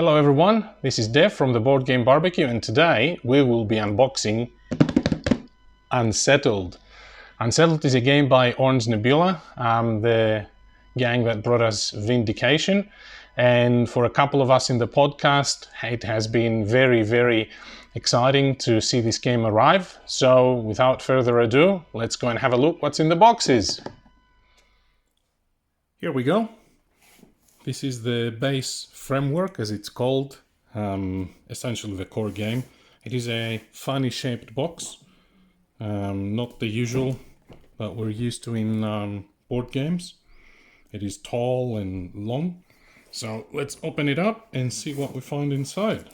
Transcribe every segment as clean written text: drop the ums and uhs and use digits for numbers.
Hello everyone, this is Dev from the Board Game Barbecue, and today we will be unboxing Unsettled. Unsettled is a game by Orange Nebula, the gang that brought us Vindication, and for a couple of us in the podcast it has been very exciting to see this game arrive. So without further ado, let's go and have a look what's in the boxes. Here we go. This is the base framework, as it's called, essentially the core game. It is a funny shaped box, not the usual that we're used to in board games. It is tall and long. So let's open it up and see what we find inside.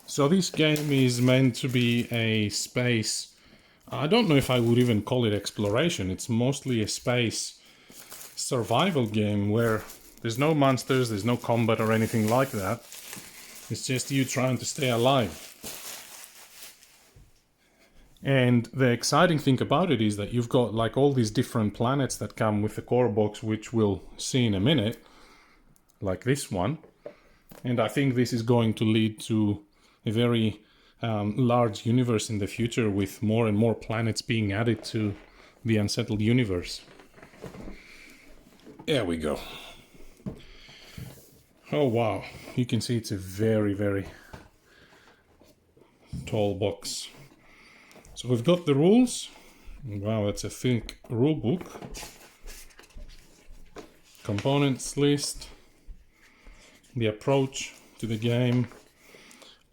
So this game is meant to be a space, I don't know if I would even call it exploration. It's mostly a space survival game where there's no monsters, there's no combat or anything like that. It's just you trying to stay alive. And the exciting thing about it is that you've got like all these different planets that come with the core box, which we'll see in a minute, like this one. And I think this is going to lead to a very large universe in the future, with more and more planets being added to the Unsettled universe. There we go. Oh wow, you can see it's a very tall box. So we've got the rules. Wow, that's a thick rule book. Components list. The approach to the game.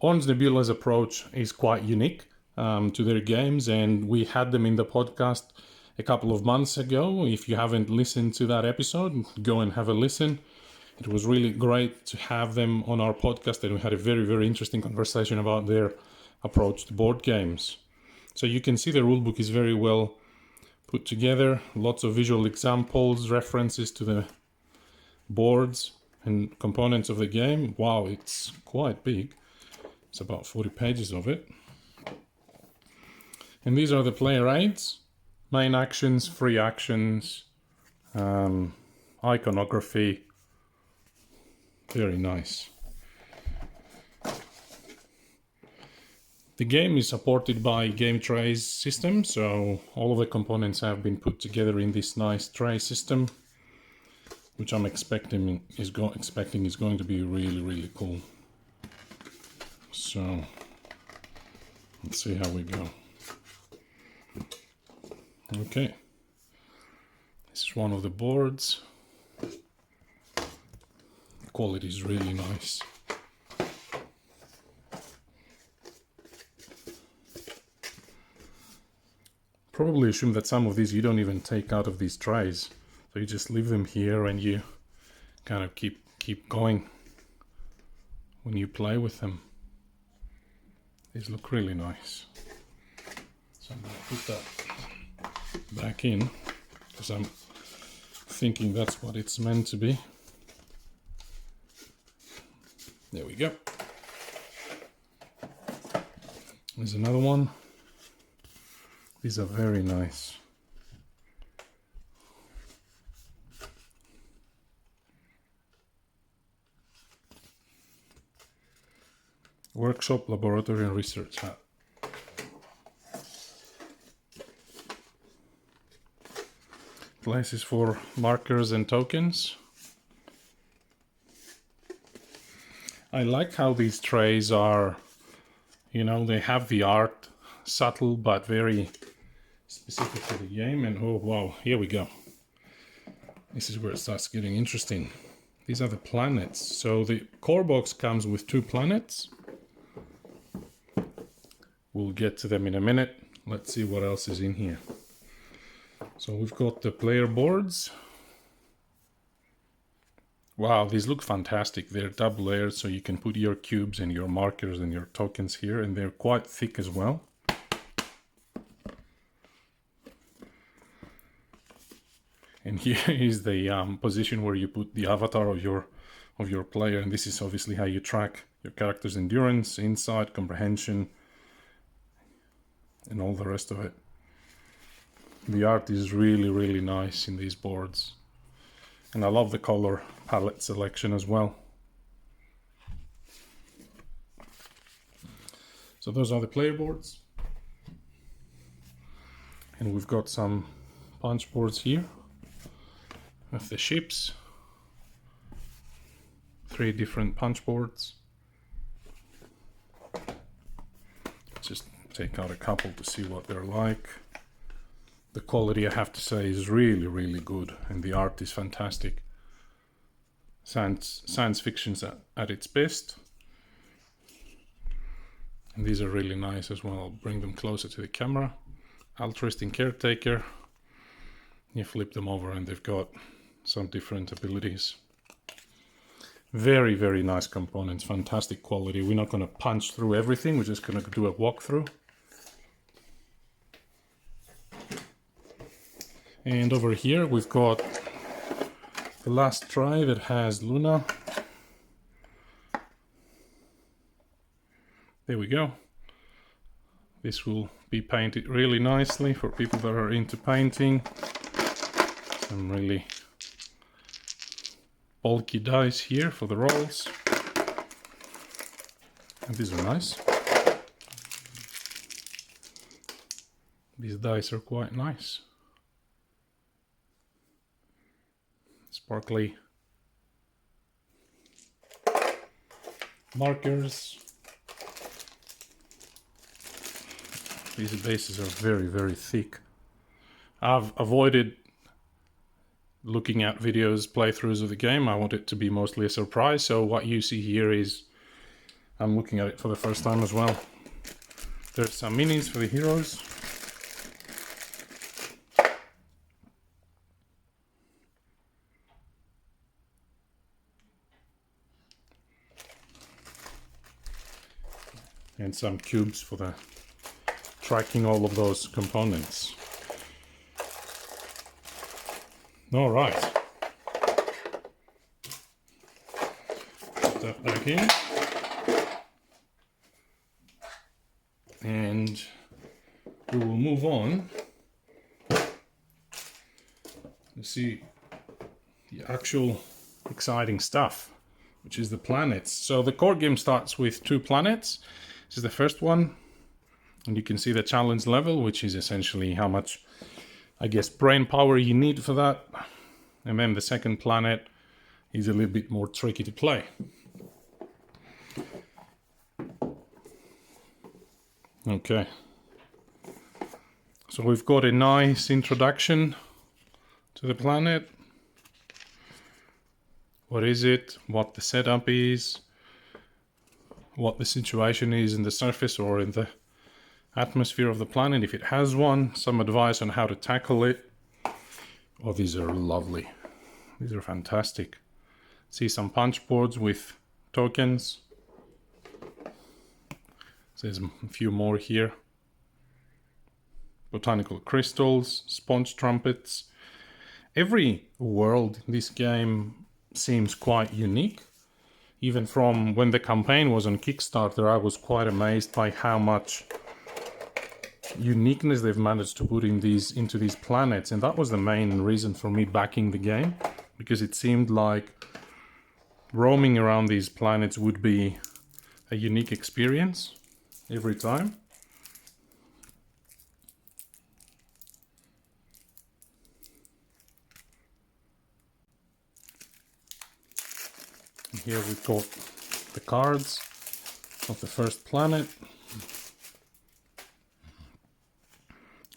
Orange Nebula's approach is quite unique to their games, and we had them in the podcast a couple of months ago. If you haven't listened to that episode, go and have a listen. It was really great to have them on our podcast, and we had a very interesting conversation about their approach to board games. So you can see the rulebook is very well put together, lots of visual examples, references to the boards and components of the game. Wow, it's quite big. It's about 40 pages of it. And these are the player aids, main actions, free actions, iconography. Very nice. The game is supported by Game Trays system, so all of the components have been put together in this nice tray system, which I'm expecting is going to be really cool. So let's see how we go. Okay, this is one of the boards. The quality is really nice. Probably assume that some of these you don't even take out of these trays, so you just leave them here and you kind of keep going when you play with them. These look really nice. So I'm going to put that back in because I'm thinking that's what it's meant to be. There we go. There's another one. These are very nice. Workshop, laboratory and research hub. Places for markers and tokens. I like how these trays are, they have the art, subtle but very specific to the game. And oh wow, here we go. This is where it starts getting interesting. These are the planets. So the core box comes with 2 planets. We'll get to them in a minute. Let's see what else is in here. So we've got the player boards. Wow, these look fantastic. They're double layered, so you can put your cubes and your markers and your tokens here, and they're quite thick as well. And here is the position where you put the avatar of of your player, and this is obviously how you track your character's endurance, insight, comprehension, and all the rest of it. The art is really, really nice in these boards, and I love the color palette selection as well. So those are the player boards, and we've got some punch boards here with the ships. 3 different punch boards. Just take out a couple to see what they're like. The quality, I have to say, is really, really good, and the art is fantastic. Science fiction's at its best. And these are really nice as well. I'll bring them closer to the camera. Altruistic caretaker. You flip them over and they've got some different abilities. Very, very nice components, fantastic quality. We're not going to punch through everything, we're just going to do a walkthrough. And over here we've got the last try that has Luna. There we go. This will be painted really nicely for people that are into painting. Some really bulky dice here for the rolls. And these are nice. These dice are quite nice. Sparkly markers. These bases are very, very thick. I've avoided looking at videos, playthroughs of the game. I want it to be mostly a surprise, so what you see here is I'm looking at it for the first time as well. There's some minis for the heroes. And some cubes for the tracking all of those components. All right. Put that back in. And we will move on to see the actual exciting stuff, which is the planets. So the core game starts with 2 planets. This is the first one. And you can see the challenge level, which is essentially how much, I guess, brain power you need for that. And then the second planet is a little bit more tricky to play. Okay. So we've got a nice introduction to the planet. What is it? What the setup is? What the situation is in the surface or in the atmosphere of the planet, if it has one, some advice on how to tackle it. Oh, these are lovely. These are fantastic. See some punch boards with tokens. There's a few more here. Botanical crystals, sponge trumpets. Every world in this game seems quite unique. Even from when the campaign was on Kickstarter, I was quite amazed by how much uniqueness they've managed to put in into these planets, and that was the main reason for me backing the game, because it seemed like roaming around these planets would be a unique experience every time. And here we've got the cards of the first planet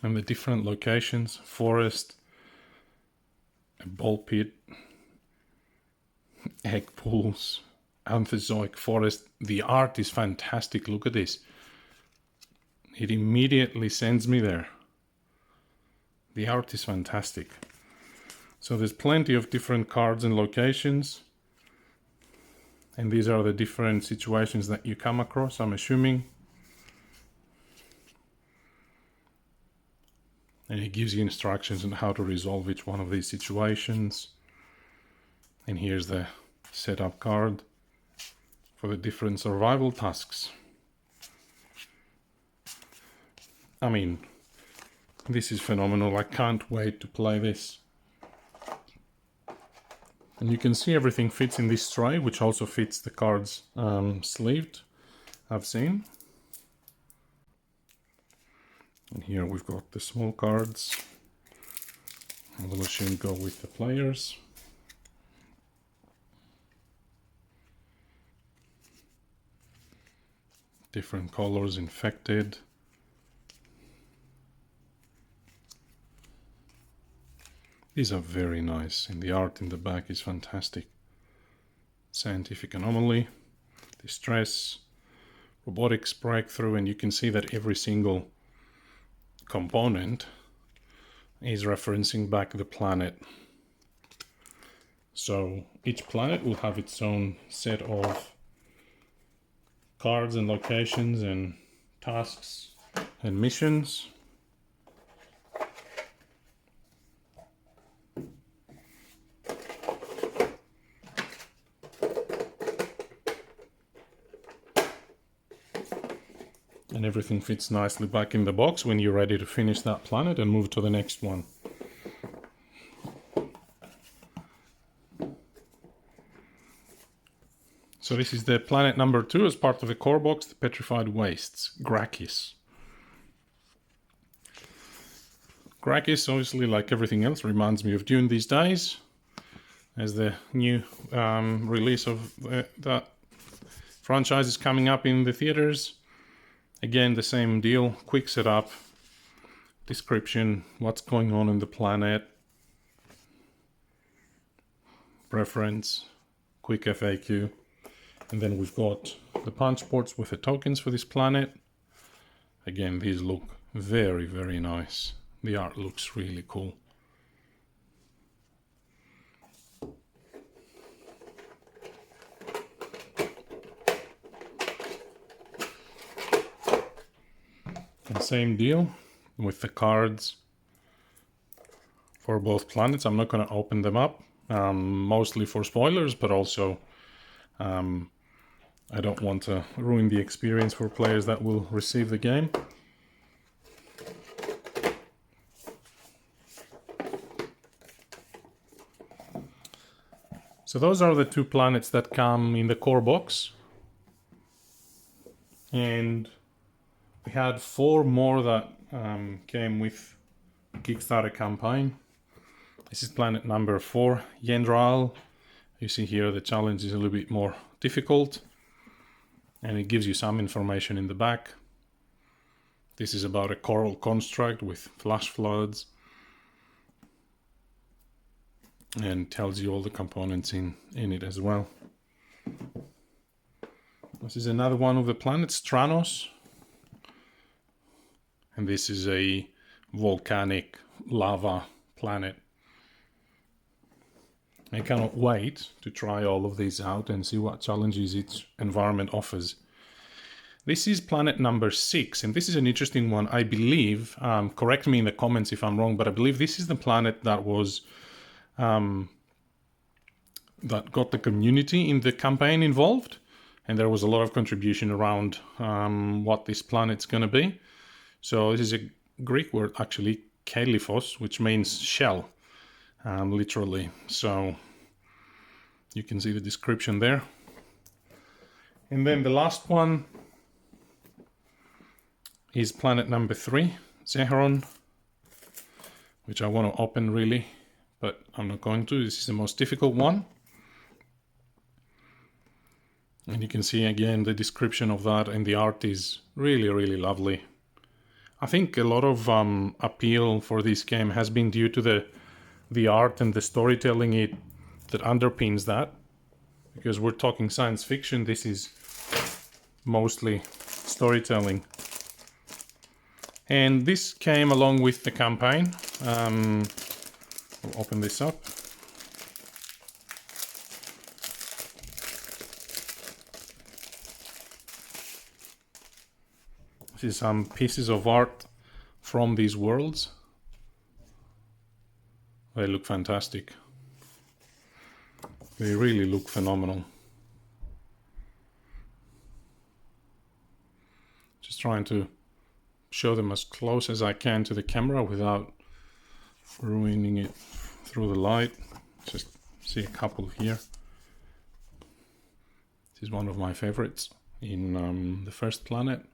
and the different locations: forest, a ball pit, egg pools, Amphizoic forest. The art is fantastic. Look at this. It immediately sends me there. The art is fantastic. So there's plenty of different cards and locations. And these are the different situations that you come across, I'm assuming. And it gives you instructions on how to resolve each one of these situations. And here's the setup card for the different survival tasks. I mean, this is phenomenal. I can't wait to play this. And you can see everything fits in this tray, which also fits the cards sleeved, I've seen. And here we've got the small cards. I will assume go with the players. Different colors infected. These are very nice, and the art in the back is fantastic. Scientific anomaly, distress, robotics breakthrough, and you can see that every single component is referencing back the planet. So each planet will have its own set of cards and locations and tasks and missions. And everything fits nicely back in the box when you're ready to finish that planet and move to the next one. So this is the planet number 2 as part of the core box, the Petrified Wastes, Grakis. Grakis, obviously, like everything else, reminds me of Dune these days, as the new release of that franchise is coming up in the theaters. Again, the same deal, quick setup, description, what's going on in the planet, preference, quick FAQ, and then we've got the punch boards with the tokens for this planet. Again, these look very, very nice. The art looks really cool. And same deal with the cards for both planets. I'm not going to open them up, mostly for spoilers, but also I don't want to ruin the experience for players that will receive the game. So those are the 2 planets that come in the core box. And we had 4 more that came with the Kickstarter campaign. This is planet number 4, Yendral. You see here the challenge is a little bit more difficult, and it gives you some information in the back. This is about a coral construct with flash floods, and tells you all the components in it as well. This is another one of the planets, Stranos. And this is a volcanic lava planet. I cannot wait to try all of these out and see what challenges each environment offers. This is planet number 6, and this is an interesting one. I believe, correct me in the comments if I'm wrong, but I believe this is the planet that was that got the community in the campaign involved, and there was a lot of contribution around what this planet's going to be. So this is a Greek word, actually, kalyphos, which means shell, literally. So you can see the description there. And then the last one is planet number 3, Zeheron, which I want to open really, but I'm not going to. This is the most difficult one. And you can see again the description of that, and the art is really, really lovely. I think a lot of appeal for this game has been due to the art and the storytelling that underpins that. Because we're talking science fiction, this is mostly storytelling. And this came along with the campaign. We'll open this up. This is some pieces of art from these worlds. They look fantastic. They really look phenomenal. Just trying to show them as close as I can to the camera without ruining it through the light. Just see a couple here. This is one of my favorites in the first planet.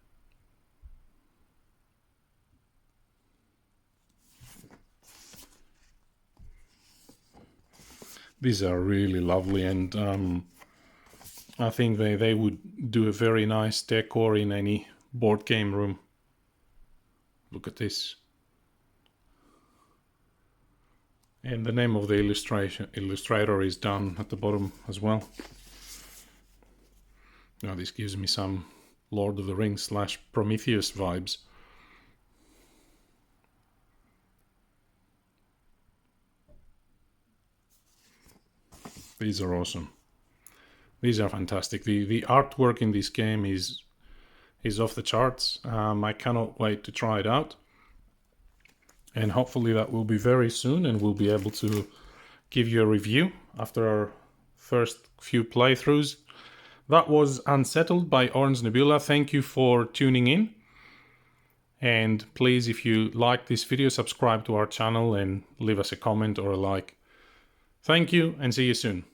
These are really lovely, and I think they would do a very nice decor in any board game room. Look at this. And the name of the illustrator is down at the bottom as well. Now this gives me some Lord of the Rings / Prometheus vibes. These are awesome. These are fantastic. The artwork in this game is off the charts. I cannot wait to try it out. And hopefully that will be very soon, and we'll be able to give you a review after our first few playthroughs. That was Unsettled by Orange Nebula. Thank you for tuning in. And please, if you like this video, subscribe to our channel and leave us a comment or a like. Thank you, and see you soon.